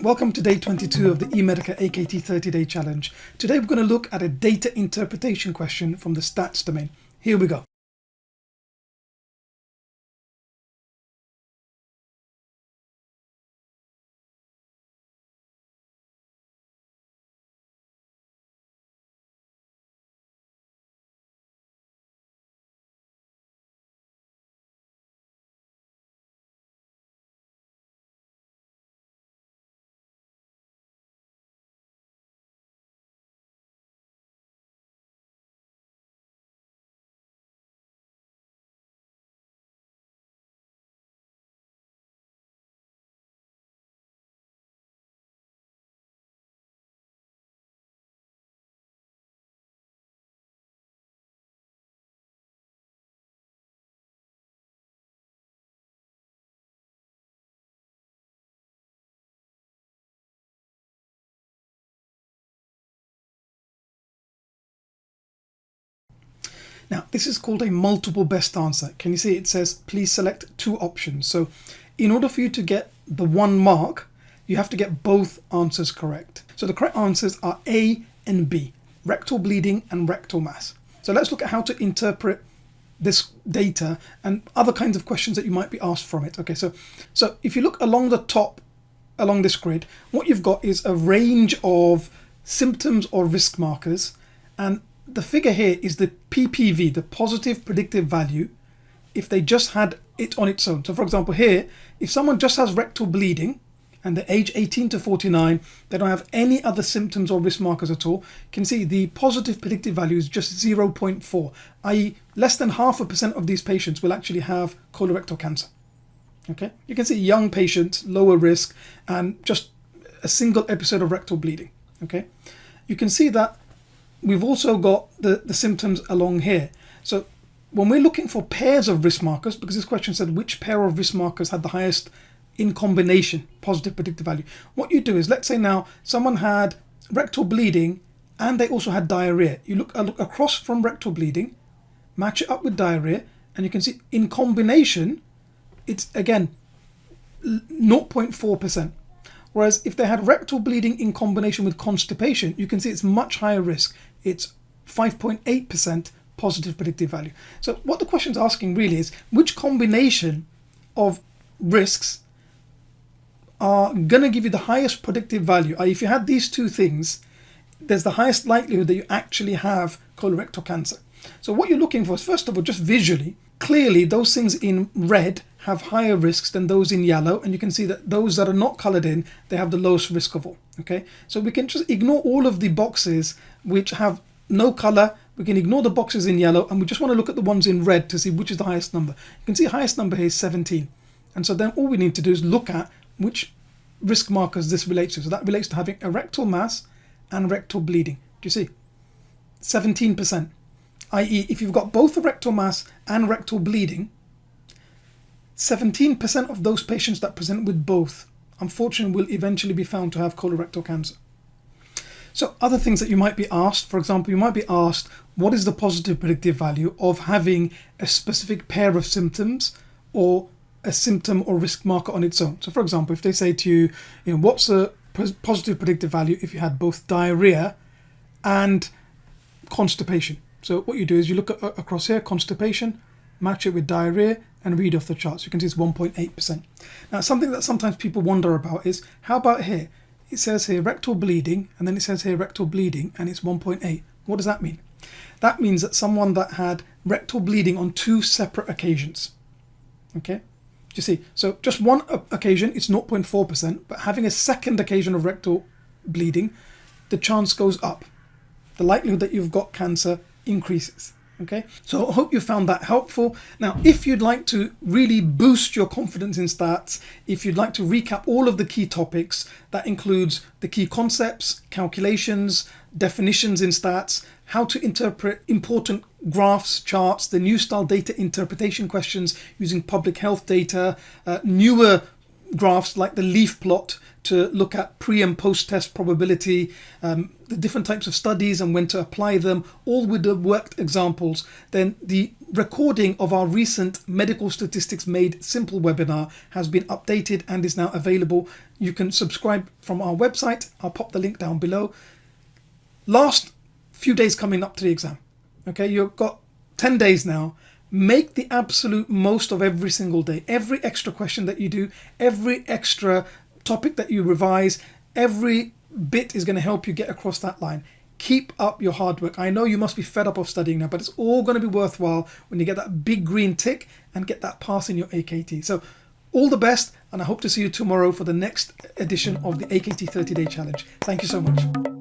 Welcome to day 22 of the eMedica AKT 30-day challenge. Today we're going to look at a data interpretation question from the stats domain. Here we go. Now, this is called a multiple best answer. Can you see it says, please select two options. So in order for you to get the 1 mark, you have to get both answers correct. So the correct answers are A and B, rectal bleeding and rectal mass. So let's look at how to interpret this data and other kinds of questions that you might be asked from it. Okay, so if you look along the top, along this grid, what you've got is a range of symptoms or risk markers, and the figure here is the PPV, the positive predictive value, if they just had it on its own. So for example here, if someone just has rectal bleeding and they're age 18 to 49, they don't have any other symptoms or risk markers at all, you can see the positive predictive value is just 0.4, i.e. less than 0.5% of these patients will actually have colorectal cancer. Okay, you can see young patients, lower risk, and just a single episode of rectal bleeding. Okay, you can see that we've also got the symptoms along here. So when we're looking for pairs of risk markers, because this question said which pair of risk markers had the highest in combination positive predictive value, what you do is, let's say now someone had rectal bleeding and they also had diarrhea. You look across from rectal bleeding, match it up with diarrhea, and you can see in combination it's again 0.4%. Whereas if they had rectal bleeding in combination with constipation, you can see it's much higher risk. It's 5.8% positive predictive value. So what the question's asking really is, which combination of risks are going to give you the highest predictive value? If you had these two things, there's the highest likelihood that you actually have colorectal cancer. So what you're looking for is, first of all, just visually, clearly those things in red have higher risks than those in yellow, and you can see that those that are not colored in, they have the lowest risk of all. Okay, so we can just ignore all of the boxes which have no color. We can ignore the boxes in yellow, and we just want to look at the ones in red to see which is the highest number. You can see highest number here is 17, and so then all we need to do is look at which risk markers this relates to. So that relates to having a rectal mass and rectal bleeding. Do you see? 17%, i.e. if you've got both a rectal mass and rectal bleeding, 17% of those patients that present with both, unfortunately, will eventually be found to have colorectal cancer. So other things that you might be asked, for example, you might be asked, what is the positive predictive value of having a specific pair of symptoms or a symptom or risk marker on its own? So for example, if they say to you, what's the positive predictive value if you had both diarrhea and constipation? So what you do is you look across here, constipation, match it with diarrhea, and read off the charts. You can see it's 1.8%. Now, something that sometimes people wonder about is, how about here? It says here rectal bleeding, and then it says here rectal bleeding, and it's 1.8. What does that mean? That means that someone that had rectal bleeding on 2 separate occasions. Okay, do you see? So just one occasion, it's 0.4%, but having a second occasion of rectal bleeding, the chance goes up. The likelihood that you've got cancer increases. Okay, so I hope you found that helpful. Now, if you'd like to really boost your confidence in stats, if you'd like to recap all of the key topics, that includes the key concepts, calculations, definitions in stats, how to interpret important graphs, charts, the new style data interpretation questions using public health data, newer graphs like the leaf plot to look at pre and post test probability, the different types of studies and when to apply them, all with the worked examples. Then the recording of our recent Medical Statistics Made Simple webinar has been updated and is now available. You can subscribe from our website. I'll pop the link down below. Last few days coming up to the exam. Okay, you've got 10 days now. Make the absolute most of every single day. Every extra question that you do, every extra topic that you revise, every bit is going to help you get across that line. Keep up your hard work. I know you must be fed up of studying now, but it's all going to be worthwhile when you get that big green tick and get that pass in your AKT. So all the best, and I hope to see you tomorrow for the next edition of the AKT 30-Day Challenge. Thank you so much.